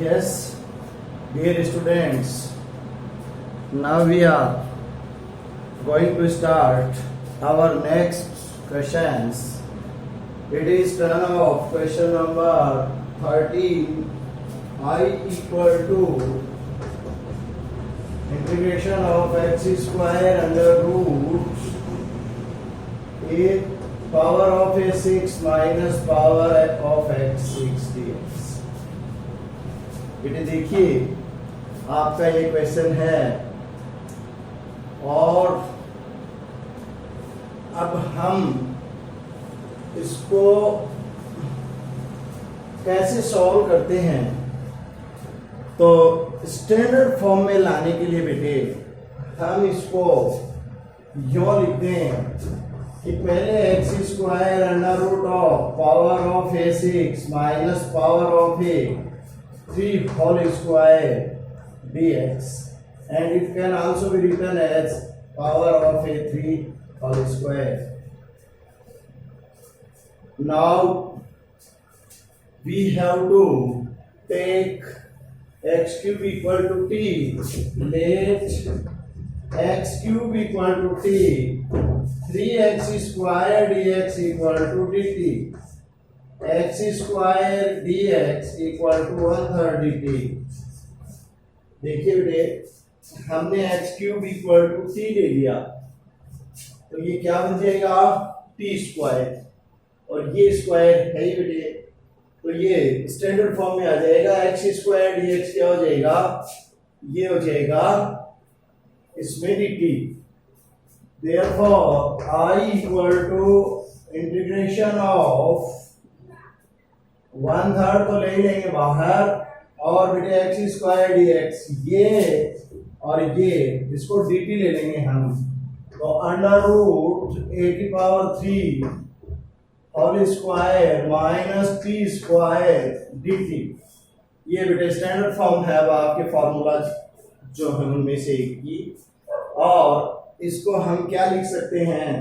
Yes, dear students, now we are going to start our next questions. It is turn of question number 13. I equal to integration of x square under root a power of a6 minus power of x6 dx. बेटे देखिए आपका ये question है और अब हम इसको कैसे सॉल्व करते हैं। तो स्टैंडर्ड फॉर्म में लाने के लिए बेटे हम इसको यूं लिखते हैं कि पहले x square under root of power of a six minus power of a 3 whole square dx, and it can also be written as power of a 3 whole square. Now we have to take x cube equal to t. Let x cube equal to t, 3x square dx equal to dt. x square dx equal to 1/3 dt। देखिए बेटे हमने x cube equal to t ले लिया तो ये क्या बन जाएगा t स्क्वायर, और ये स्क्वायर है ही बेटे तो ये स्टैंडर्ड फॉर्म में आ जाएगा। x स्क्वायर dx क्या हो जाएगा, ये हो जाएगा इसमें dt। Therefore I equal to integration of 1/3 तो ले लेंगे बाहर और बेटे एक्स स्क्वायर dx ये और ये इसको dt ले लेंगे हम। तो अंडर रूट a की power 3 whole square minus t square dt। ये बेटे स्टैंडर्ड फॉर्म है अब आपके फॉर्मूला जो है उनमें से एक की। और इसको हम क्या लिख सकते हैं,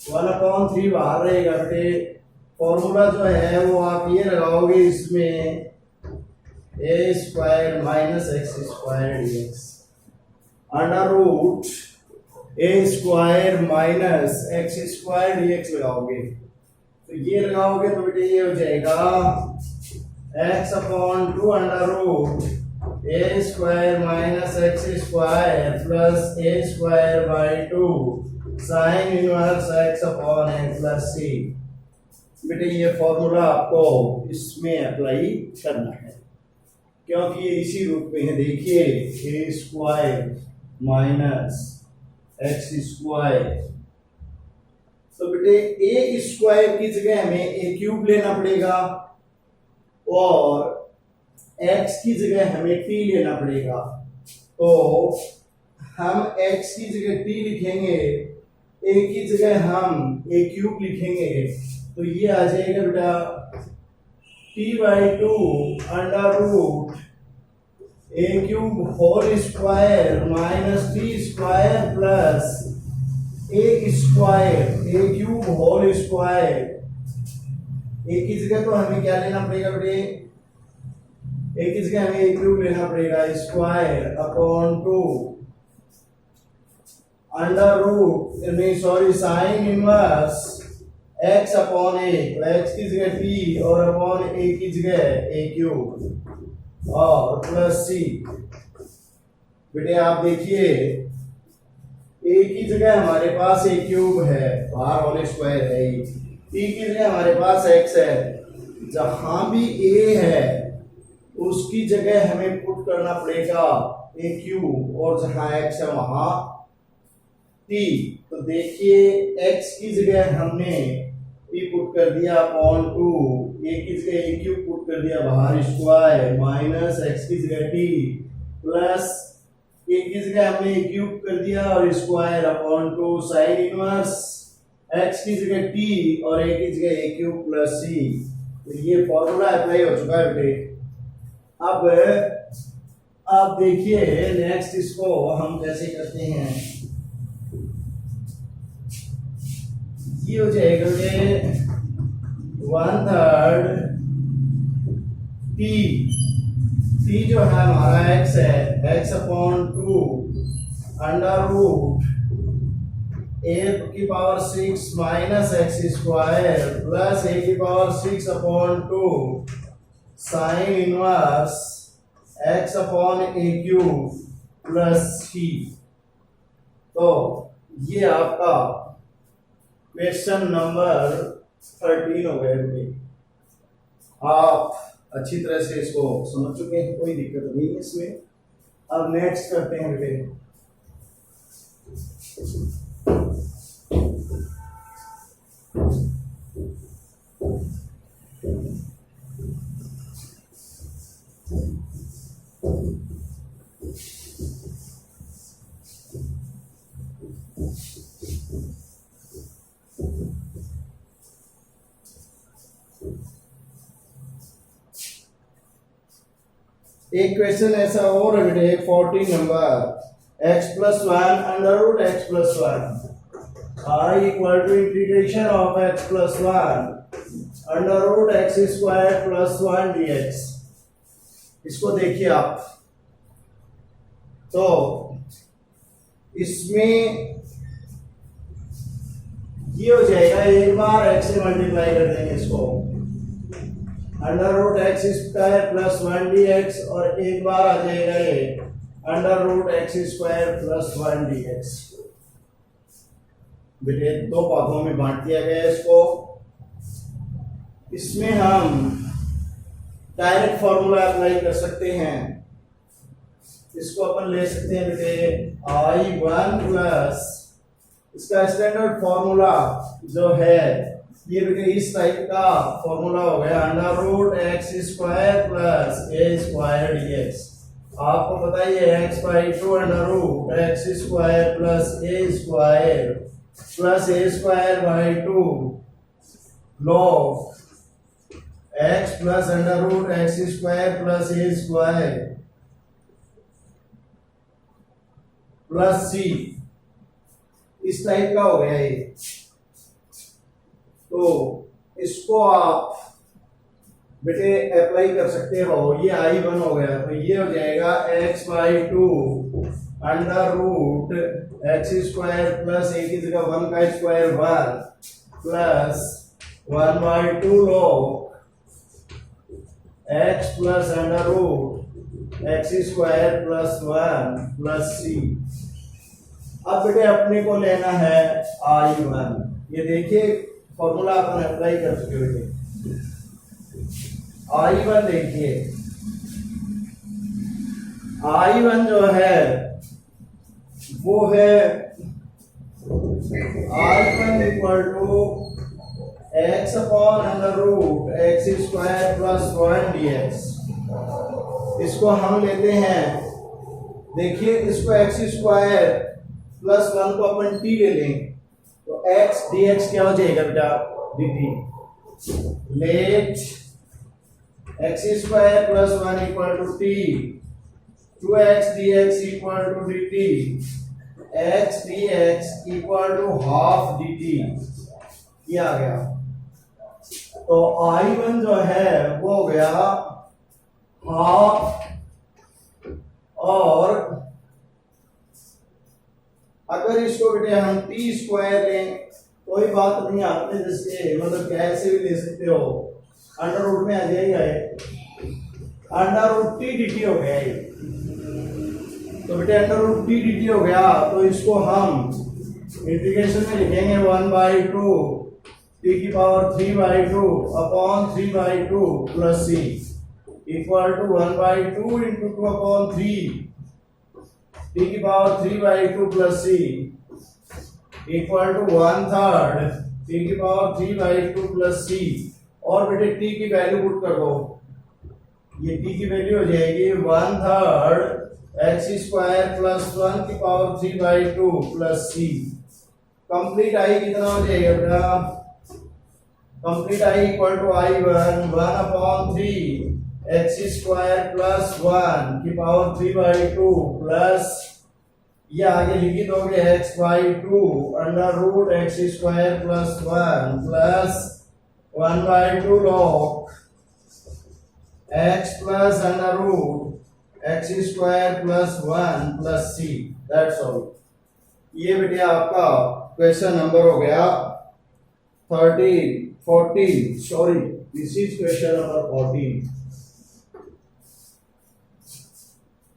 1/3 बाहर रहेगा बेटे। फॉर्मूला जो है वो आप ये लगाओगे इसमें a square minus x square dx under root a square minus x square dx लगाओगे तो ये लगाओगे तो बेटे ये हो जाएगा x/2 under root a square minus x square plus a square by 2 sine inverse x/n plus c। बेटे ये फॉर्मूला आपको इसमें अप्लाई करना है क्योंकि ये इसी रूप में है। देखिए ए स्क्वायर माइनस एक्स स्क्वायर, तो बेटे ए स्क्वायर की जगह हमें ए क्यूब लेना पड़ेगा और एक्स की जगह हमें टी लेना पड़ेगा। तो हम एक्स की जगह टी लिखेंगे, ए की जगह हम ए क्यूब लिखेंगे तो ये आ जाएगा बेटा t/2 under root A cube whole square minus T square plus A square A cube whole square. A की जगह तो हमें क्या लेना पड़ेगा बेटे, ए की जगह हमें ए क्यूब लेना पड़ेगा स्क्वायर अपॉन 2 अंडर रूट नहीं sorry sine inverse x upon A, तो x की जगह t और अपॉन a की जगह a क्यूब और प्लस c। बेटे आप देखिए a की जगह हमारे पास a क्यूब है, बाहर होल स्क्वायर है ही, t की जगह हमारे पास x है। जहां भी a है उसकी जगह हमें पुट करना पड़ेगा a क्यूब और जहां x है वहां t। तो देखिए x की जगह हमने p पुट कर दिया अपॉन 2, a की जगह a क्यूब पुट कर दिया बाहर स्क्वायर माइनस x की जगह t प्लस a की जगह हमने a क्यूब कर दिया और square upon 2 sine inverse x की जगह t और a की जगह a क्यूब प्लस c। तो ये फॉर्मूला अप्लाई हो चुका है बेटे। अब आप देखिए नेक्स्ट इसको हम कैसे करते हैं। ये हो जाएगा 1/3 t टी जो है हमारा एक्स है, X upon 2 under root A की power 6 minus x square plus A की power 6 upon 2 sine inverse X upon A cube plus C. तो ये आपका क्वेश्चन नंबर 13 हो गया। आप अच्छी तरह से इसको समझ चुके हैं, कोई दिक्कत नहीं है इसमें। अब नेक्स्ट करते हैं बेटे। एक क्वेश्चन ऐसा और है बेटे 14 number x plus 1 under root x plus 1 I equal to integration of x plus 1 under root x square plus 1 dx। इसको देखिए आप, तो इसमें ये हो जाएगा, एक बार x से मल्टीप्लाई कर देंगे इसको under root x square plus 1 dx और एक बार आ जाएगा ये under root x square plus 1 dx। बेटे दो भागों में बांट दिया गया है इसको। इसमें हम डायरेक्ट फॉर्मूला अप्लाई कर सकते हैं। इसको अपन ले सकते हैं बेटे I1 प्लस इसका स्टैंडर्ड फॉर्मूला जो है ये बेटे इस टाइप का फॉर्मूला हो गया under root x square plus A square dx। आपको बताइए x by 2 under root x square plus A square by 2 log x plus under root x square plus A square plus C, इस type का हो गया ये। तो इसको आप बेटे अप्लाई कर सकते हो। ये I1 हो गया, तो ये हो जाएगा x by 2 under root x square plus A की जगह 1 का square 1 plus 1 by 2 log x plus under root x square plus 1 plus C. अब बेटे अपने को लेना है I1। ये देखिए फॉर्मूला अपन अप्लाई कर चुके हुए। I1 देखिए, I1 जो है वो है I1 equal to x upon under root x square plus 1 dx। इसको हम लेते हैं, देखिए इसको एक्स स्क्वायर प्लस 1 को अपन t ले लेंगे तो x dx क्या हो जाएगा बेटा dt। Let x square plus 1 equal to t 2x dx equal to dt x dx equal to half dt। ये आ गया। तो I1 जो है वो हो गया हाफ, और अगर इसको बेटे हम टी स्क्वायर लें कोई बात नहीं, आपने जैसे मतलब कैसे भी ले सकते हो, अंडर रूट में आ जाएगा अंडर रूट टी dt हो गया ये। तो बेटे अंडर रूट टी dt हो गया, तो इसको हम इंटीग्रेशन में लिखेंगे 1 बाई 2 टी की power 3 by 2 upon 3 by 2 plus C equal to 1 by 2 into 2 upon 3 T की power 3 by 2 plus C equal to 1/3 T की पावर 3 बाई 2 प्लस सी। और बेटे टी की वैल्यू पुट कर दो, ये टी की वैल्यू हो जाएगी 1/3 एक्स स्क्वायर प्लस 1 की power 3 by 2 plus C. Complete I कितना हो जाएगा बेटा, complete I equal to I1 1/3 X square plus 1 की पावर 3 बाई 2 प्लस ये आगे लिखी दोगे x by 2 under root x square plus 1 plus 1 by 2 log x plus under root x square plus 1 plus c, that's all. ये बेटे आपका question number हो गया 14, sorry this is question number 14।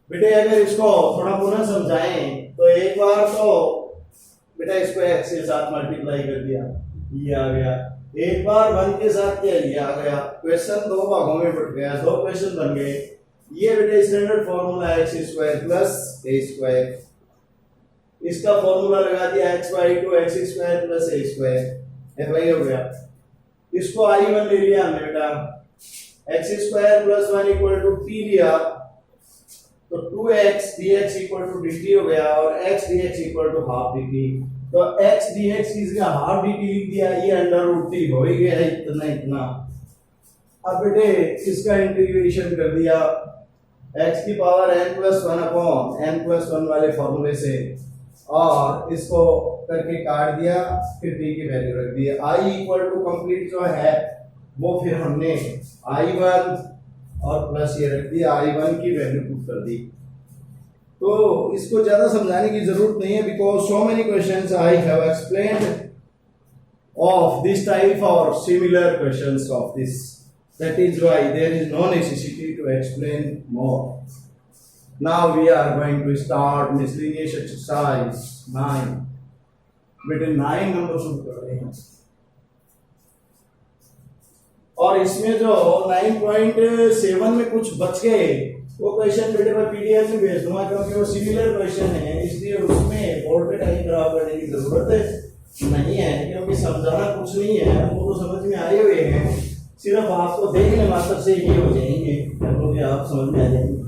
बेटे अगर इसको थोड़ा पुनः समझाएं तो एक बार तो बेटा इसको x के साथ मल्टीप्लाई कर दिया, ये आ गया। एक बार 1 के साथ क्या, ये आ गया। क्वेश्चन दो भागों में बट गया, दो क्वेश्चन बन गए। ये बेटे standard formula x square plus a square, इसका फॉर्मूला लगा दिया x by 2 x square plus a square, apply हो गया। इसको i1 ले लिया हमने बेटा, x square plus 1 equal to t लिया, तो 2x dx equal to dt हो गया और x dx equal to half dt। तो x dx इसका हाफ dt लिख दिया, ये अंडर रूट t हो ही गया इतना। अब बेटे इसका इंटीग्रेशन कर दिया x की पावर n+1 अपॉन n+1 वाले फॉर्मूले से, और इसको करके काट दिया, फिर t की वैल्यू रख दी। i इक्वल टू कंप्लीट जो है वो फिर हमने i1 और प्लस ये रख दिया, i1 की वैल्यू पुट कर दी। तो इसको ज्यादा समझाने की जरूरत नहीं है, because so many questions I have explained of this type और similar questions of this, that is why there is no necessity to explain more. Now we are going to start miscellaneous exercise 9। बेटे 9 number शुरू कर रहे हैं, और इसमें जो 9.7 में कुछ बच गए वो क्वेश्चन बेटे मैं पीडीएफ में भेज दूंगा, क्योंकि वो सिमिलर क्वेश्चन है, इसलिए उसमें बोर्ड पे टाइम खराब करने की जरूरत नहीं है, क्योंकि समझाना कुछ नहीं है, वो तो समझ में आए हुए हैं, सिर्फ आपको देखने मात्र से ये हो जाएंगे, क्योंकि आप समझ में आ जाएंगे।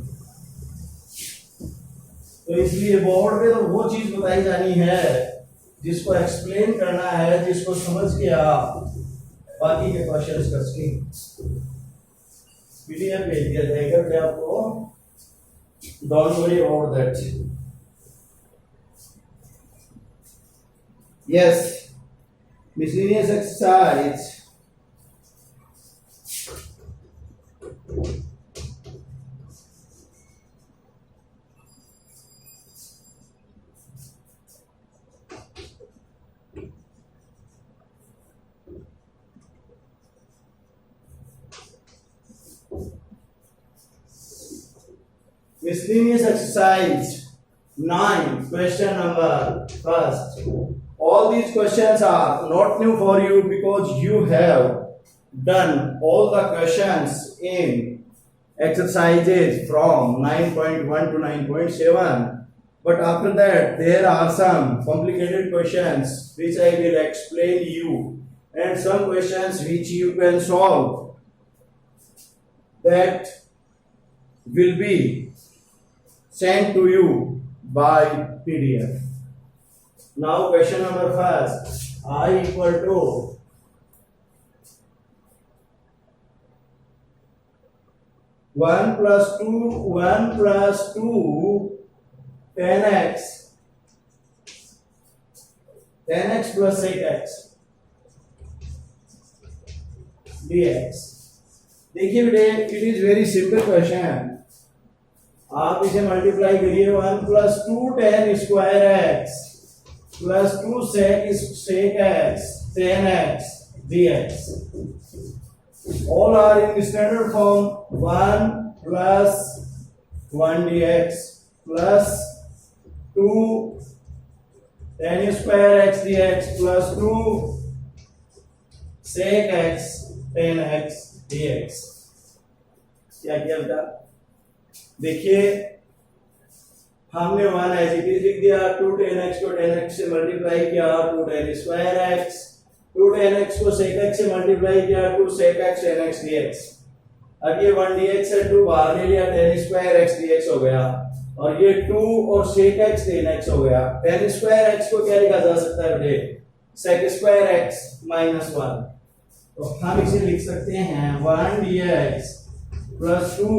तो इसलिए बोर्ड पे तो वो चीज बताई जानी है जिसको एक्सप्लेन करना है, जिसको समझ के आप बाकी के क्वेश्चंस कर सकें। पीडीएफ भेज दिया जाएगा फिर आपको, don't worry about that. Yes, miscellaneous exercise miscellaneous exercise 9, question number first. All these questions are not new for you because you have done all the questions in exercises from 9.1 to 9.7, but after that there are some complicated questions which I will explain you, and some questions which you can solve that will be sent to you by PDF. Now question number first, I equal to 1 plus 2 10x plus 6x dx। देखिए बेटे, it is very simple question. आप इसे multiply करिए, 1 plus 2 tan square x plus 2 sec x 10x dx, all are in standard form। 1 plus 1 dx plus 2 tan square x dx plus 2 sec x 10x dx। क्या किया बेटा? देखिए हमने 1 as it is लिख दिया, 2 tan x को tan x से multiply किया 2 tan square x, 2 tan x को sec x से मल्टीप्लाई किया 2 sec x tan x dx। अब ये 1 dx से 2 बाहर ले लिया, tan स्क्वायर x dx हो गया, और ये 2 और sec x tan x हो गया। tan स्क्वायर x को क्या लिखा जा सकता है बेटे? sec स्क्वायर x माइनस 1, तो हम इसे लिख सकते हैं 1 dx plus 2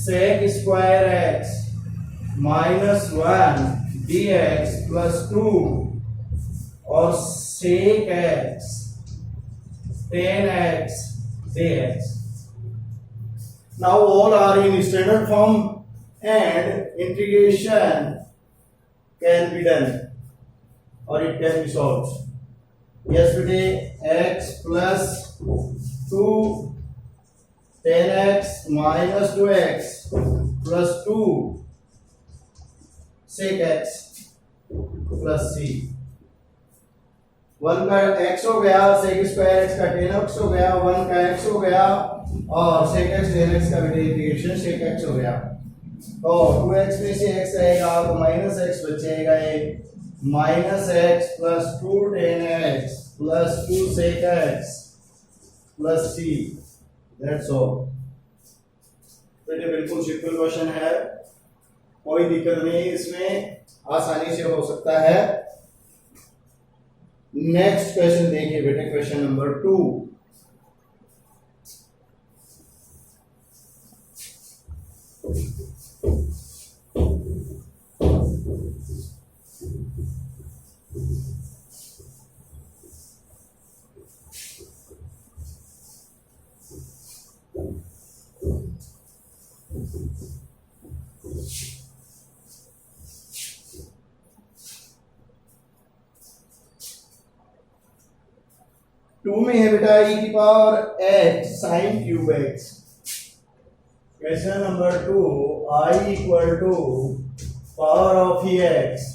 sec square x minus 1 dx plus 2 और sec x tan x dx। Now all are in standard form and integration can be done or it can be solved. Yesterday x plus 2 10x minus 2x plus 2 sec x plus c. 1 का x हो गया, sec square x का 10x हो गया, 1 का x हो गया और sec x 10x का भी इंटीग्रेशन sec x हो गया। तो 2x में से x रहेगा तो माइनस x बचेगा, एक minus x plus 2 10x plus 2 sec x plus c। That's all. बेटे बिल्कुल सिंपल क्वेश्चन है, कोई दिक्कत नहीं, इसमें आसानी से हो सकता है। नेक्स्ट क्वेश्चन देखिए बेटे, क्वेश्चन नंबर 2। टू में है बेटा e की power x sine cube x। Question number 2, i equal to power of x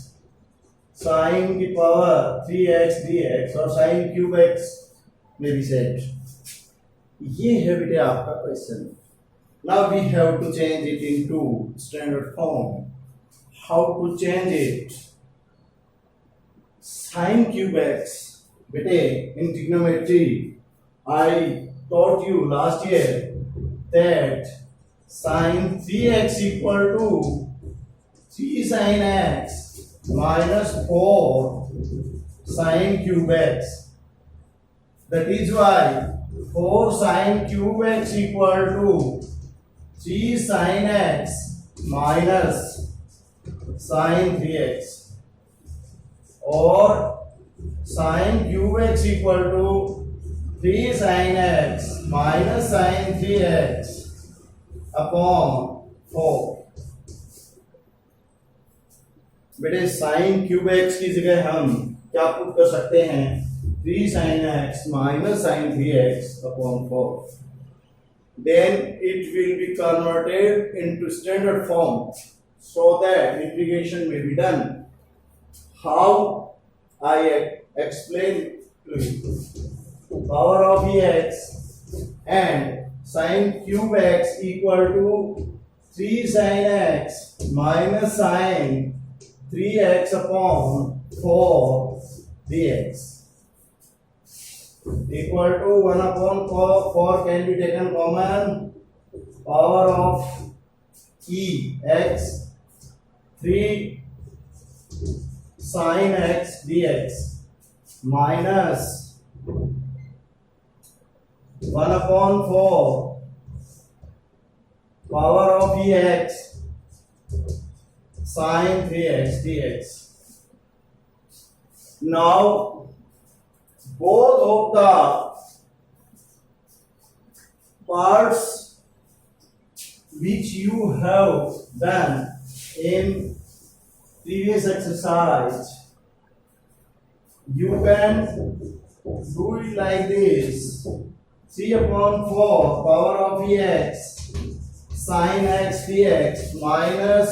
sine की पावर 3x dx और साइन क्यूब x में भी सेट। ये है बेटे आपका question. Now we have to change it into standard form. How to change it? Sine cube x बेटे in trigonometry I taught you last year that sin 3x equal to 3 sin x minus 4 sin cube x. That is why 4 sin cube x equal to 3 sin x minus sin 3x और sin cube x equal to 3 sin x minus sin 3x upon 4। बेटे sin cube x की जगह हम क्या put कर सकते हैं? 3 sin x minus sin 3x upon 4। Then it will be converted into standard form so that integration may be done. How? I explain to you. Power of x and sin cube x equal to 3 sin x minus sin 3x upon 4 dx equal to 1 upon 4 can be taken common. Power of e x 3 sin x dx minus 1 upon 4 power of ex sin 3x dx. Now both of the parts which you have done in previous exercise, you can do it like this: 3 upon 4 power of ex sin x dx minus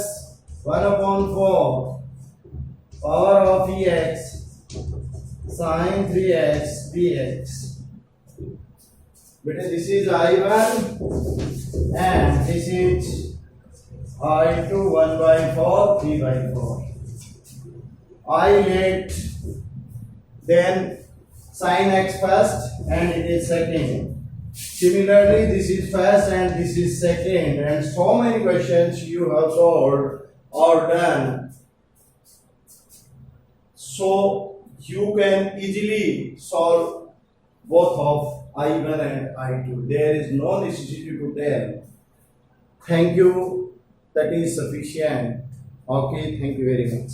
1 upon 4 power of ex sin 3x dx. But this is I1 and this is I2 1 by 4 3 by 4. I let then sin x first and it is second. Similarly, this is first and this is second, and so many questions you have solved or done. So you can easily solve both of I1 and I2. There is no necessity to tell. Thank you. That is sufficient. Okay, thank you very much.